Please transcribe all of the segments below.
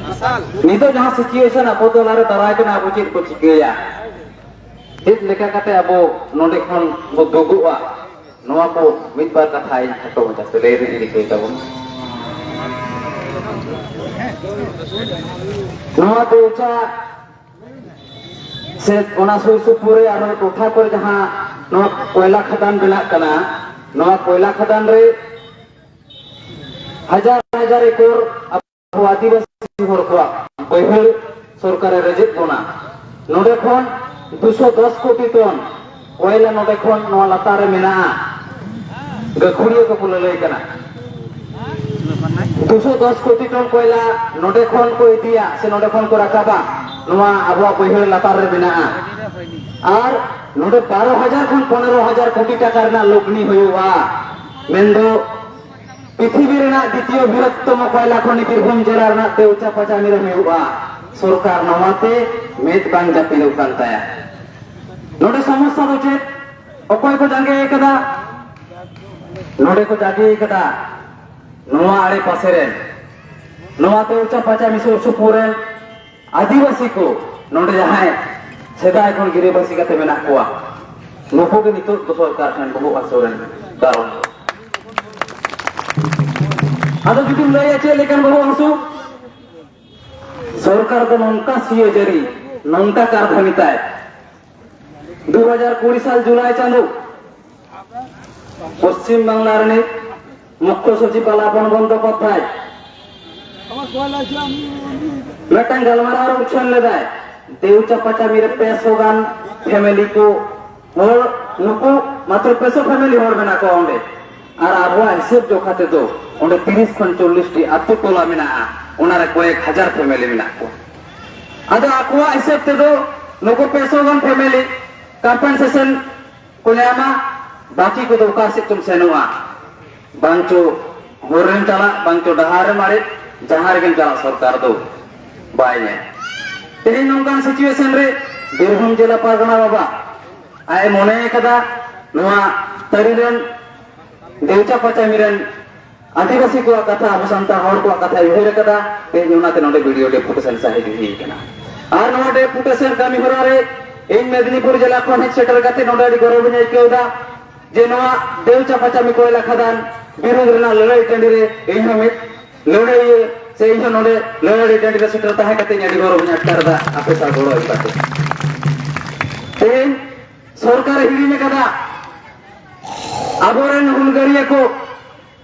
Nito jahang situation apo to lare darai kana apo chit ko chikeya chit leka kate abo nonde khon bo dogua noa ko midbar kathai hato ja tele ri dikei tabon noa deucha se ona sur supure aro totha kore jaha noa koyla khadan benak kana noa koyla khadan re हजार हजार ekor abu adivasi hor ko baihar sorkare rejit bona node khon 210 koti ton koyla node khon no latare mena gakhuriya ko pulai kana 210 koti ton koyla node khon ko idia se node khon ko rakaba noa abu baihar latare mena ar node 12000 khon 15000 koti taka rena logni hoyuwa mendo पृथ्वी द्वितीय बृहत्तम कोयला खनि बीरभूम जिला देवचा पचामी हुआ सरकार नवाते मेद बांग जाती कानताया नोडे समस्या दो चेत अकोय को जागे कदा नोडे को जागे कदा नोआ आड़े पासे रे नोआ देवचा पचामी सुर सुपुर आदिवासी को नोडे जहां सेदाय खन गिरिबासी कते मेना कोआ नुको के नितो सरकार ठन बहु आसोरन कारण ada judim lay ache lekan bahu hasu सरकार को नौका सीए जरी नौका कार धमिता है 2020 साल जुलाई चांदो पश्चिम बांग्ला रे मुख्य सचिव पलापन बंदोपाध्याय मेटन गलमारा और उछल ले दाय देवचा पचा मेरे पैसों गान फैमिली को और नुको मात्र पैसों फैमिली और बना को होंगे और आबुआ हिसाब जो खाते दो उन्हें 30 खन 40 टी अतु टोला मिना उनारे को 1000 फैमिली मिना को अदो आकुआ हिसाब ते दो नुको पैसों गन फैमिली कंपनसेशन को न्यामा बाकी को दो का से तुम सेनुआ बांचो होरेन चला बांचो डहारे मारे जहार के चला सरकार दो बाय ने तेरी नोंगान सिचुएशन रे बीरभूम जिला पारगना बाबा आए मोने कदा नुआ तरीरन देवचा पचामिरन आदिवासी को कथा अब संता हर को कथा यही कदा ते नुनाते नोडे वीडियो डेपुटेशन साहे ही कना आर नो डेपुटेशन कमी होरा रे इन मेदिनीपुर जिला खन हेड सेटल कते नोडे गौरव ने केउदा जे नोआ देवचा पचामी कोयला खदान बिरुद रेना लड़ाई टंडी रे इन हमें लड़ाई से इन नोडे लड़ाई टंडी रे सेटल ताहे कते न्याडी गौरव ने अटकारदा आपे सा गोड़ो इबाते तेन सरकार हिड़ी ने कदा अबोरन हुलगरिया को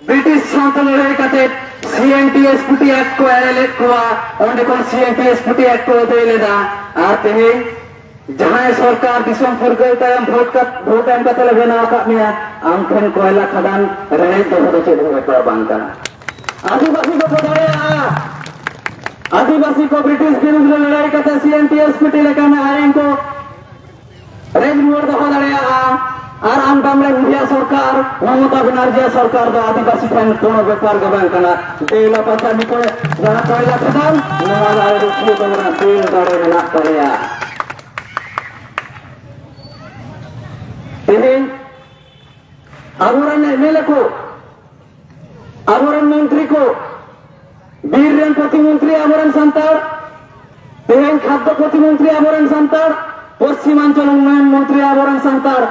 ब्रिटिश साथ लड़ाई करते सीएनटीएसपीटी एक्ट को एरेलेट को ओंडे कोन सीएनटीएसपीटी एक्ट को देलेदा आते हैं जहां सरकार दिसम फुरगल तायम वोट एम का तले बना का मिया आंखन कोयला खदान रहे तो हो चेद हो पर बांका आदिवासी को पड़ाया आदिवासी को ब्रिटिश विरुद्ध लड़ाई करते सीएनटीएसपीटी लेकर में आयन को रेड मोड़ दो दड़या আর আমদামরে উড়িয়া সরকার মমতা ব্যানার্জি সরকার দো আদিবাসী ফ্যান কোন ব্যাপার গবান কানা দেলা পাতা নিকো যারা কয়লা খদান নওয়ালারে রুকিয়ে তোমরা তেল দড়ে না করেয়া তেহেন আবরণ এমএলএ को আবরণ মন্ত্রী को বীররেন প্রতিমন্ত্রী আবরণ সন্তার তেহেন খাদ্য প্রতিমন্ত্রী আবরণ সন্তার পশ্চিমাঞ্চল উন্নয়ন মন্ত্রী আবরণ সন্তার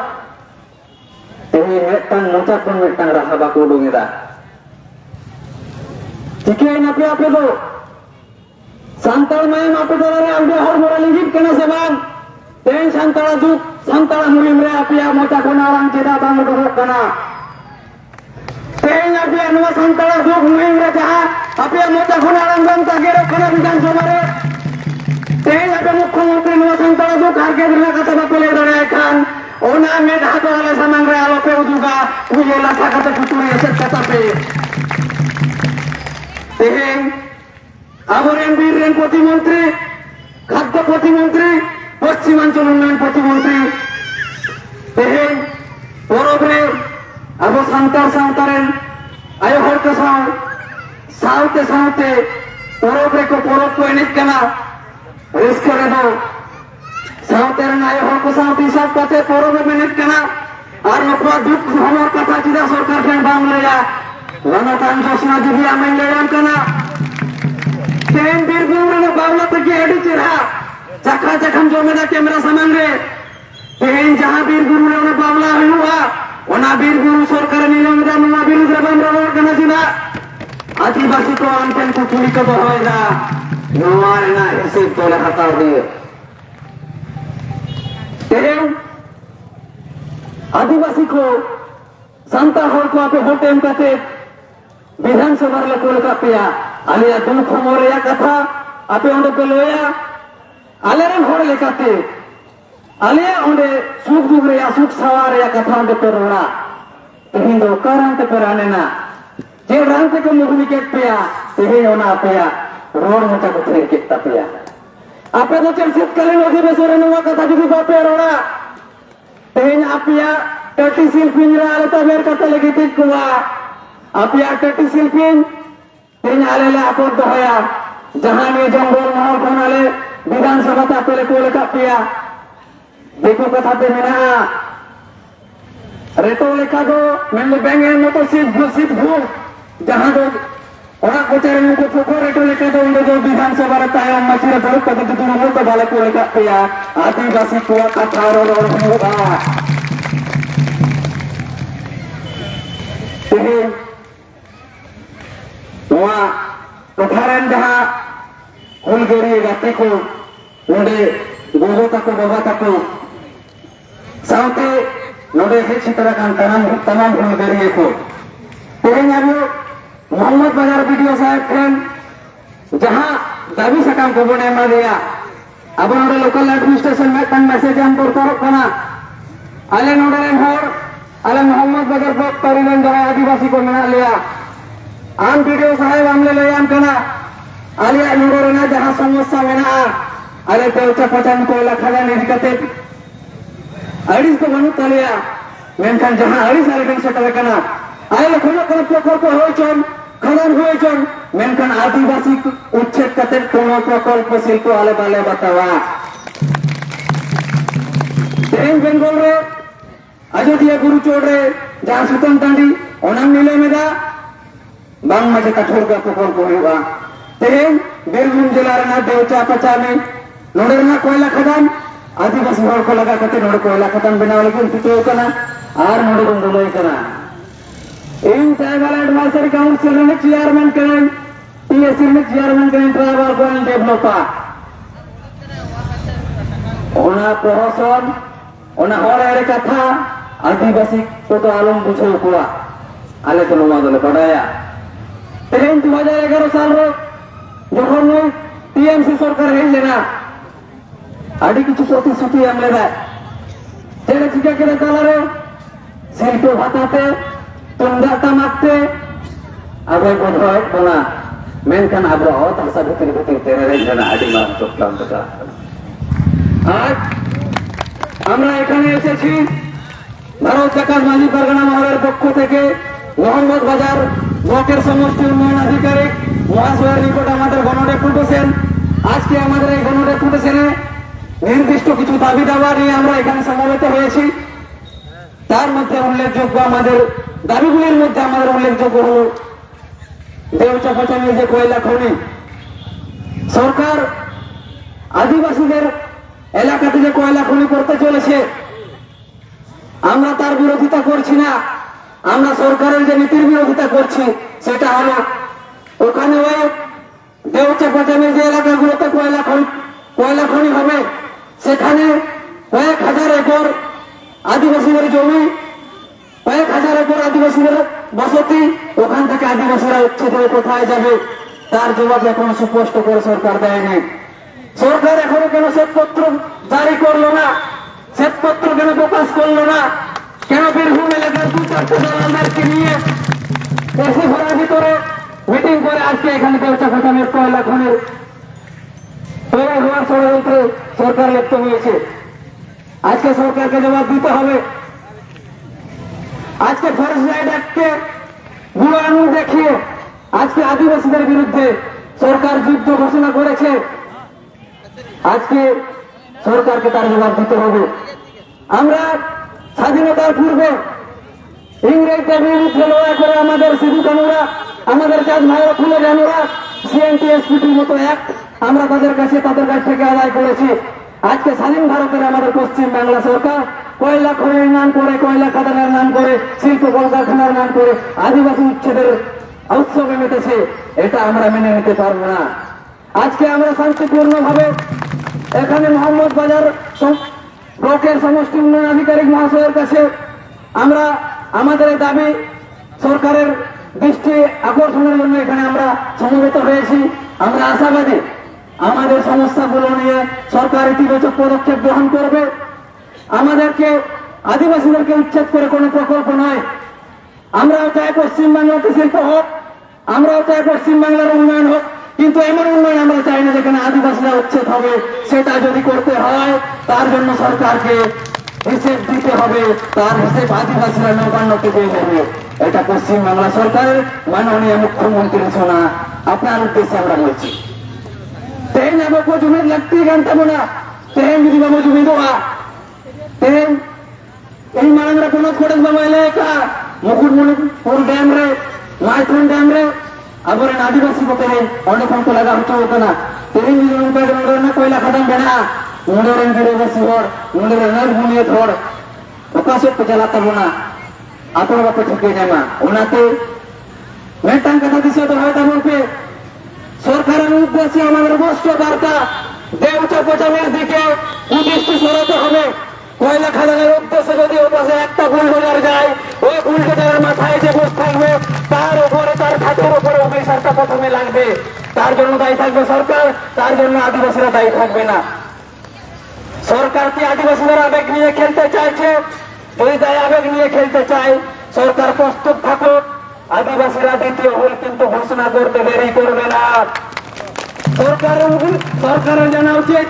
metang muncak pun metang rasa baku dong ida. Jika napi apa tu? Santal main apa tu lari ambil hor moral lingkip kena sebang. Ten santala juk santala mulim re api ya muncak pun orang ceda bang duduk kena. Ten api anu santala juk mulim re jaha api ya muncak pun orang bang tagero kena bidan somare. Ten api mukhomantri nu santala juk harga dina kata bapele dore kan. ओना में धातो वाले सामान रे आलो पे उदुगा उये लाथा कते फुटुरे एसे कता पे तेहेन आबरेन बीररेन प्रतिमंत्री खाद्य प्रतिमंत्री पश्चिमांचल उन्नयन प्रतिमंत्री तेहेन परबरे आबो सांतार सांतारेन आयो हर के सावते सावते परबरे को परब को एनिक कना रिस्क रे दो सावते आयो हर को सावते हिसाब कते परब मेनेट कना और नुको दुख हमर कथा चिदा सरकार ठेन बांग लेया लाना तान जोसना जुबिया में लेयान कना तेन बीरभूम बावला तक अड़ी चेहरा चखा चखम जमेदा कैमरा सामान रे तेन जहां बीरभूम बावला हुआ बीरभूम सरकार निलमेदा नवा बिरुद्ध रे बम रोड कना जिना आदिवासी को आमटेन को चुरी को दोहराएगा नवा रेना हिसाब तोले हटाव दिए तेन आदिवासी को सांता होर को आपे वोट एम करते विधानसभा ले कोलका पेया आलिया दुख खमोर या कथा आपे ओंडे पे लोया आले रे होर लेकाते आलिया ओंडे सुख दुख रे या सुख सवार या कथा ओंडे पे रोड़ा तेहिं दो करांते पे राने ना जे रांते को मुगनी के पेया तेहिं ओना पेया रोड मोटा को तेहिं केता पेया आपे तो चर्चित कले नदी बेसोरे नवा कथा जुदी बापे रोड़ा तेहिं आपिया टटी शिल्पिन रा आले तबेर कथा लगी तिक कुआ आपिया टटी शिल्पिन तेहिं आले ले आपोर दोहया जहां में जंगल महल कोनाले विधानसभा तापेले कोलका पेया देखो कथा पे मेना रेतो लेखा दो मेले बेंगे मतो सिद्ध भूल जहां दो ओना कोचारे नुको फोको रेतो लेखा दो उंडे जो विधानसभा रे तायम मचिरे बरुक कदे तो नुको तो बाले कोलका पेया आदिवासी को कथा रो होगा तेहे नवा टोठारेन जहां हुलगेरी गाते को नोडे गोगो तको बाबा तको साउते नोडे हे चित्रा कान तमाम हुलगेरी को तेहें अब मोहम्मद बाजार वीडियो साहेब ठेन जहां दाबी सकाम को बने मा दिया अब नोडे लोकल एडमिनिस्ट्रेशन में तंग मैसेज हम पर कना आले नोडे रे होर आले मोहम्मद बाजार ब्लॉक परिलन जहां आदिवासी को मना लिया आम वीडियो साहेब हमले ले आम कना आलिया नोडे ना जहां समस्या मेना आले पेवचा पचान को लखा नहीं दिखते अड़ीस को बनु तलिया मेनखान जहां अड़ीस आलेकन सेटल कना आले कोनो कोनो प्रकल्प होय चन खनन होय चन मेनखान आदिवासी उच्छेद कते कोनो प्रकल्प शिल्प आले बाले बतावा तेन बेंगल रे अयोध्या गुरु चोड़ रे जहां सुतन टांडी ओनाम मिले मेदा बांग मजे कठोर का प्रकल्प होगा तेन बीरभूम जिला रेना देवचा पचा में नोडे कोयला खदान आदिवासी हर को लगा करते नोडे कोयला खदान बनाव लगे पिछो कना आर नोडे को बोलोय कना इन ट्राइबल एडवाइजरी काउंसिल रे चेयरमैन करें टीएससी में चेयरमैन करें ट्राइबल गोइंग डेवलपर ओना प्रशासन ओना हर एरे कथा आदिवासी को तो आलम बुझो कुआ आले तो नोमा दले बडाया तेन 2011 साल रे যখন টিএমসি সরকার হেলেনা আদি কিছু প্রতিশ্রুতি আমলে দেয় যেটা চিকা করে কালারে শিল্প ভাতাতে তুঙ্গাটা মারতে আগে বোধ হয় বলা মেনখান আগ্রহ তাসা ভিতরে ভিতরে তেরে রেজনা আদি মার চোখলাম কথা আজ আমরা এখানে এসেছি ভারত জাকাত মাঝি পারগনা মহলের পক্ষ থেকে মোহাম্মদ বাজার ব্লকের সমষ্টি উন্নয়ন আধিকারিক মহাশয়ের নিকট আমাদের গণডেপুটেশন আজকে আমাদের এই গণডেপুটেশনে নির্দিষ্ট কিছু দাবি দাবা নিয়ে আমরা এখানে সমবেত হয়েছি তার মধ্যে উল্লেখযোগ্য আমাদের দাবিগুলির মধ্যে আমাদের উল্লেখযোগ্য হল দেওচা পচানের যে কয়লা খনি সরকার আদিবাসীদের এলাকাতে যে কয়লা খনি করতে চলেছে আমরা তার বিরোধিতা করছি না আমরা সরকারের যে নীতির বিরোধিতা করছি সেটা হলো ওখানে ওই দেওচা পচানের যে এলাকাগুলোতে কয়লা খনি হবে সেখানে কয়েক হাজার একর আদিবাসীদের জমি কয়েক হাজার একর আদিবাসীদের বসতি ওখান থেকে আদিবাসীরা উচ্ছেদ হয়ে কোথায় যাবে তার জবাব এখনো সুস্পষ্ট করে সরকার দেয়নি সরকার এখনো কেন শ্বেতপত্র জারি করলো না শ্বেতপত্র কেন প্রকাশ করলো না কেন বীরভূম এলাকার 2-4টা দলালদেরকে নিয়ে এসি ঘরের ভিতরে মিটিং করে আজকে এখানে দেওচা পচানের কয়লা খনির তৈরি হওয়ার ষড়যন্ত্রে সরকার লিপ্ত হয়েছে আজকে সরকারকে জবাব দিতে হবে আজকে ফরেস্ট রাইট অ্যাক্টকে বুড়ো আঙুল দেখিয়ে আজকে আদিবাসীদের বিরুদ্ধে সরকার যুদ্ধ ঘোষণা করেছে আজকে সরকারকে তার জবাব দিতে হবে আমরা স্বাধীনতার পূর্বে ইংরেজদের বিরুদ্ধে লড়াই করে আমাদের সিধু কানুরা আমাদের চাঁদ ভাইরা ফুলে জানুরা সিএনটি এসপিটির মতো অ্যাক্ট আমরা তাদের কাছ থেকে আদায় করেছি। আজকে স্বাধীন ভারতের আমাদের পশ্চিম বাংলা সরকার কয়লা খনির নাম করে, কয়লা খাদানের নাম করে, শিল্প কলকারখানার নাম করে আদিবাসী উচ্ছেদের উৎসবে মেতেছে। এটা আমরা মেনে নিতে পারবো না। আজকে আমরা শান্তিপূর্ণভাবে এখানে মোহাম্মদ বাজার ব্লকের সমষ্টি উন্নয়ন আধিকারিক মহাশয়ের কাছে আমরা আমাদের এই দাবি সরকারের দৃষ্টি আকর্ষণের জন্য এখানে আমরা সমবেত হয়েছি। আমরা আশাবাদী আমাদের সমস্যাগুলো নিয়ে সরকার ইতিবাচক পদক্ষেপ গ্রহণ করবে। আমাদেরকে আদিবাসীদেরকে উচ্ছেদ করে কোনো প্রকল্প নয়। আমরাও চাই পশ্চিমবাংলাতে শিল্প হোক, আমরাও চাই পশ্চিমবাংলার উন্নয়ন হোক, কিন্তু এমন উন্নয়ন আমরা চাই না যেখানে আদিবাসীরা উচ্ছেদ হবে। সেটা যদি করতে হয় তার জন্য সরকারকে হিসেব দিতে হবে, তার হিসেব আদিবাসীরা নবান্নকে দিয়ে দেবে। এটা পশ্চিমবাংলা সরকারের মাননীয় মুখ্যমন্ত্রীর শোনা আপনার উদ্দেশ্যে আমরা বলছি। তেহেন আবো জমির লাগতে গানতাম না, তেহেন যদি বাবু জমি দেওয়া তেহেন এই মানরা কোন কোটেজ বাবা এলাকা মুকুটমণিপুর ড্যাম রে, মাইথন ড্যাম রে আবার আদিবাসী পথে অনেক অঙ্ক লাগা হতো না। তেহেন যদি না কয়লা খাদান বেড়া মুন্ডের আদিবাসী হর মুন্ডের নদ বুনিয়ে ধর প্রকাশক চালাতাম না আপনার বাপে ঠকে যায় মা ওনাতে মেটান কথা দিছে তো হয় তেমন পে সরকারের উদ্দেশ্যে আমাদের স্পষ্ট বার্তা, দেউচা পচামের দিকে উদ্দেশ্যে সরাতে হবে। কয়লা খাদানের উদ্দেশ্যে যদি ওপাশে একটা বুলডোজার যায়, ওই বুলডোজারের মাথায় যে বসে থাকবে তার উপরে, তার খাতের উপরে অফিসারটা প্রথমে লাগবে। তার জন্য দায়ী থাকবে সরকার, তার জন্য আদিবাসীরা দায়ী থাকবে না। সরকার কি আদিবাসীদের আবেগ নিয়ে খেলতে চাইছে? যদি তাই আবেগ নিয়ে খেলতে চায় সরকার প্রস্তুত থাকুক। আদিবাসীরা দ্বিতীয় হুল কিন্তু ঘোষণা করতে দেরি করবে না। সরকারের জানা উচিত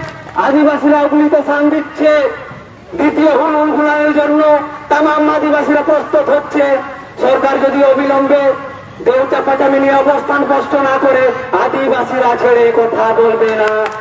আদিবাসীরা ওগুলিতে সান দিচ্ছে। দ্বিতীয় হুল উলগুলানের জন্য তাম আদিবাসীরা প্রস্তুত হচ্ছে। সরকার যদি অবিলম্বে দেউচা পাচামি নিয়ে অবস্থান স্পষ্ট না করে আদিবাসীরা ছেড়ে কথা বলবে না।